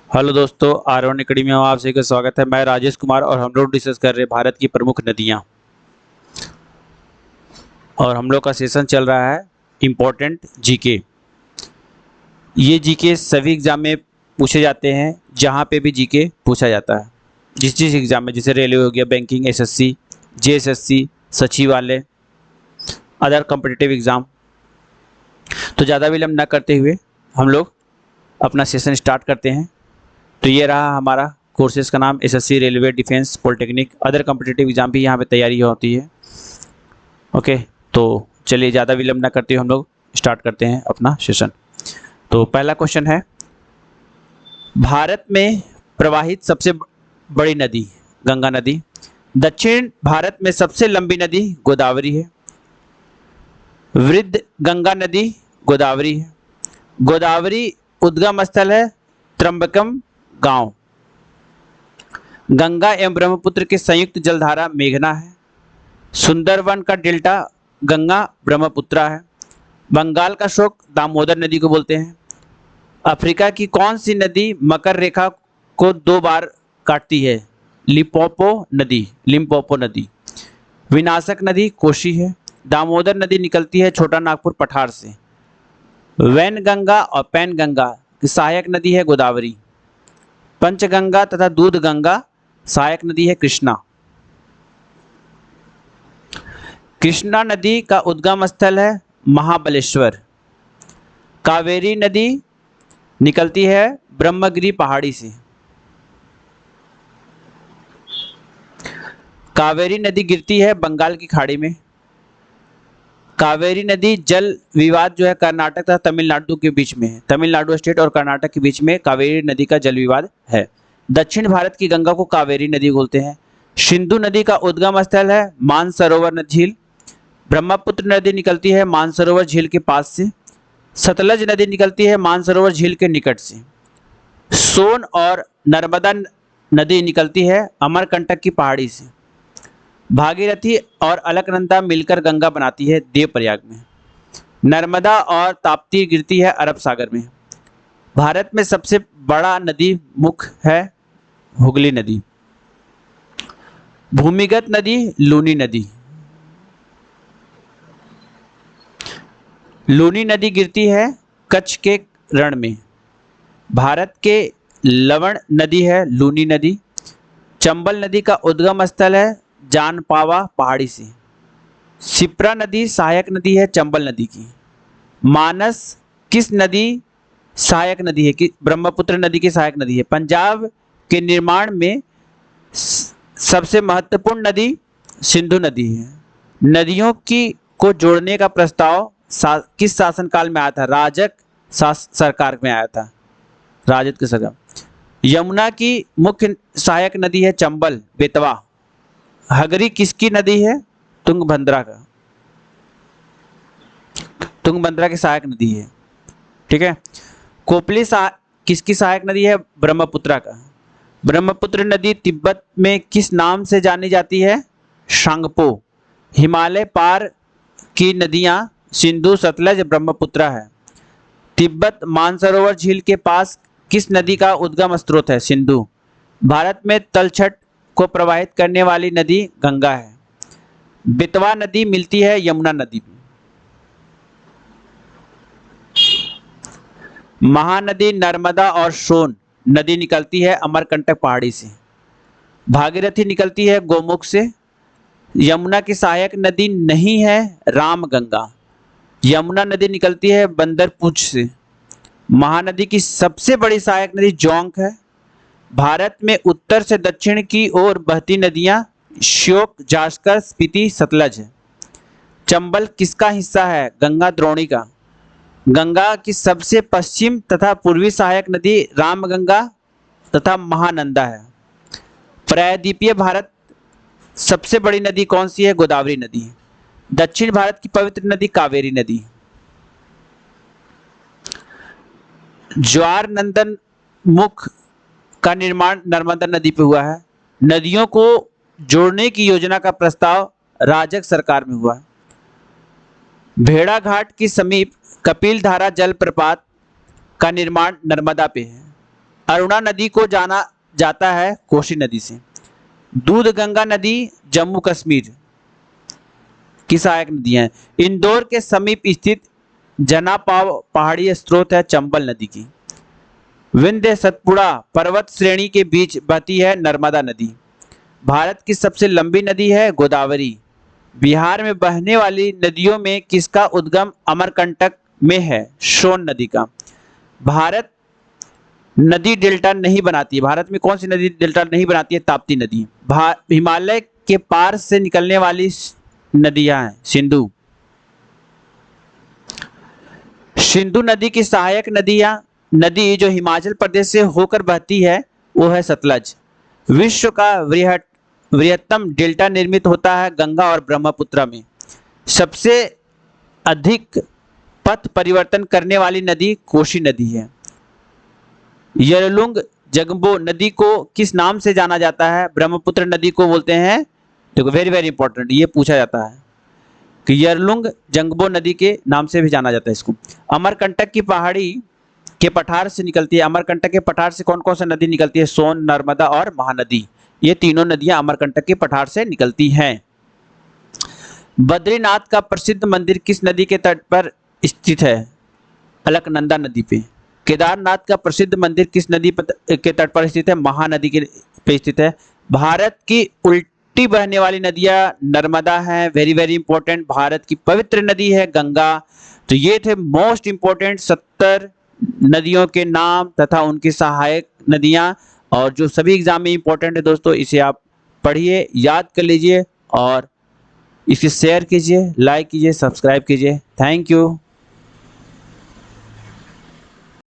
Hello दोस्तों, R1 academy में आप सभी का स्वागत है। मैं राजेश कुमार और हम लोग डिस्कस कर रहे हैं भारत की प्रमुख नदियां। और हम लोग का सेशन चल रहा है इम्पोर्टेंट जीके। ये जीके सभी एग्जाम में पूछे जाते हैं, जहां पे भी जीके पूछा जाता है जिस जिस एग्जाम में, जैसे रेलवे हो गया, बैंकिंग, एसएससी, जेएसएससी, सचिवालय, अदर कॉम्पिटिटिव एग्जाम। तो ज़्यादा विलम्ब न करते हुए हम लोग अपना सेशन स्टार्ट करते हैं। तो ये रहा हमारा कोर्सेज का नाम, SSC, railway, defence, polytechnic, other competitive exam भी यहाँ पे तैयारी होती है। ओके, तो चलिए ज़्यादा विलम्ब ना करते हुए हम लोग स्टार्ट करते हैं अपना सेशन। तो पहला क्वेश्चन है, भारत में प्रवाहित सबसे बड़ी नदी गंगा नदी। दक्षिण भारत में सबसे लंबी नदी गोदावरी है। वृद्ध गंगा नदी गोदावरी है। गोदावरी उद्गम स्थल है त्र्यंबकम गांव। गंगा एवं ब्रह्मपुत्र की संयुक्त जलधारा मेघना है। सुंदरवन का डेल्टा गंगा ब्रह्मपुत्रा है। बंगाल का शोक दामोदर नदी को बोलते हैं। अफ्रीका की कौन सी नदी मकर रेखा को 2 बार काटती है? लिम्पोपो नदी। विनाशक नदी कोशी है। दामोदर नदी निकलती है छोटा नागपुर पठार से। वैनगंगा और पैनगंगा की सहायक नदी है गोदावरी। पंचगंगा तथा दूध गंगा सहायक नदी है कृष्णा। कृष्णा नदी का उद्गम स्थल है महाबलेश्वर। कावेरी नदी निकलती है ब्रह्मगिरी पहाड़ी से। कावेरी नदी गिरती है बंगाल की खाड़ी में। कावेरी नदी जल विवाद जो है कर्नाटक तथा तमिलनाडु के बीच में है। तमिलनाडु स्टेट और कर्नाटक के बीच में कावेरी नदी का जल विवाद है। दक्षिण भारत की गंगा को कावेरी नदी बोलते हैं। सिंधु नदी का उद्गम स्थल है मानसरोवर झील। ब्रह्मपुत्र नदी निकलती है मानसरोवर झील के पास से। सतलज नदी निकलती है मानसरोवर झील के निकट से। सोन और नर्मदा नदी निकलती है अमरकंटक की पहाड़ी से। भागीरथी और अलकनंदा मिलकर गंगा बनाती है देवप्रयाग में। नर्मदा और ताप्ती गिरती है अरब सागर में। भारत में सबसे बड़ा नदी मुख है हुगली नदी। भूमिगत नदी लूनी नदी। लूनी नदी गिरती है कच्छ के रण में। भारत के लवण नदी है लूनी नदी। चंबल नदी का उद्गम स्थल है जानपावा पहाड़ी से। शिप्रा नदी सहायक नदी है चंबल नदी की। मानस किस नदी सहायक नदी है? कि ब्रह्मपुत्र नदी की सहायक नदी है। पंजाब के निर्माण में सबसे महत्वपूर्ण नदी सिंधु नदी है। नदियों की को जोड़ने का प्रस्ताव किस शासनकाल में आया था? राजक सरकार में आया था, राजद के सरकार। यमुना की मुख्य सहायक नदी है चंबल बेतवा। हगरी किसकी नदी है? तुंगभद्रा का। तुंगभद्रा की सहायक नदी है। ठीक है। कोपली किसकी सहायक नदी है? ब्रह्मपुत्रा का। ब्रह्मपुत्र नदी तिब्बत में किस नाम से जानी जाती है? शांगपो। हिमालय पार की नदियां सिंधु, सतलज, ब्रह्मपुत्रा है। तिब्बत मानसरोवर झील के पास किस नदी का उद्गम स्रोत है? सिंधु। भारत में तलछट को प्रवाहित करने वाली नदी गंगा है। बेतवा नदी मिलती है यमुना नदी में। महानदी नर्मदा और सोन नदी निकलती है अमरकंटक पहाड़ी से। भागीरथी निकलती है गोमुख से। यमुना की सहायक नदी नहीं है रामगंगा। यमुना नदी निकलती है बंदरपूछ से। महानदी की सबसे बड़ी सहायक नदी जोंक है। भारत में उत्तर से दक्षिण की ओर बहती नदियां श्योक, जास्कर, स्पीति, सतलज है। चंबल किसका हिस्सा है? गंगा द्रोणी का। गंगा की सबसे पश्चिम तथा पूर्वी सहायक नदी रामगंगा तथा महानंदा है। प्रायद्वीपीय भारत सबसे बड़ी नदी कौन सी है? गोदावरी नदी। दक्षिण भारत की पवित्र नदी कावेरी नदी। ज्वार नंदन मुख का निर्माण नर्मदा नदी पे हुआ है। नदियों को जोड़ने की योजना का प्रस्ताव राजग सरकार में हुआ है। भेड़ा घाट के समीप कपिल धारा जलप्रपात का निर्माण नर्मदा पे है। अरुणा नदी को जाना जाता है कोसी नदी से। दूध गंगा नदी जम्मू कश्मीर की सहायक नदियां हैं। इंदौर के समीप स्थित जना पहाड़ी स्रोत है चंबल नदी की। विंध्य सतपुड़ा पर्वत श्रेणी के बीच बहती है नर्मदा नदी। भारत की सबसे लंबी नदी है गोदावरी। बिहार में बहने वाली नदियों में किसका उद्गम अमरकंटक में है? सोन नदी का। भारत नदी डेल्टा नहीं बनाती है। भारत में कौन सी नदी डेल्टा नहीं बनाती है? ताप्ती नदी। हिमालय के पार से निकलने वाली नदियां हैं सिंधु। सिंधु नदी की सहायक नदी जो हिमाचल प्रदेश से होकर बहती है वो है सतलज। विश्व का वृहत्तम डेल्टा निर्मित होता है गंगा और ब्रह्मपुत्र में। सबसे अधिक पथ परिवर्तन करने वाली नदी कोसी नदी है। यरलुंग जंगबो नदी को किस नाम से जाना जाता है? ब्रह्मपुत्र नदी को बोलते हैं। देखो वेरी वेरी इंपॉर्टेंट, ये पूछा जाता है कि यरलुंग जंगबो नदी के नाम से भी जाना जाता है इसको। अमरकंटक की पहाड़ी के पठार से निकलती है। अमरकंटक के पठार से कौन कौन सा नदी निकलती है? सोन, नर्मदा और महानदी। ये तीनों नदियां अमरकंटक के पठार से निकलती हैं। बद्रीनाथ का प्रसिद्ध मंदिर किस नदी के तट पर स्थित है? अलकनंदा नदी पे। केदारनाथ का प्रसिद्ध मंदिर किस नदी के तट पर स्थित है? महानदी के पे स्थित है। भारत की उल्टी बहने वाली नदियां नर्मदा हैं। Very very important. भारत की पवित्र नदी है गंगा। तो ये थे मोस्ट इंपॉर्टेंट 70 नदियों के नाम तथा उनकी सहायक नदियां, और जो सभी एग्जाम में इंपॉर्टेंट है दोस्तों। इसे आप पढ़िए, याद कर लीजिए और इसे शेयर कीजिए, लाइक कीजिए, सब्सक्राइब कीजिए। Thank you.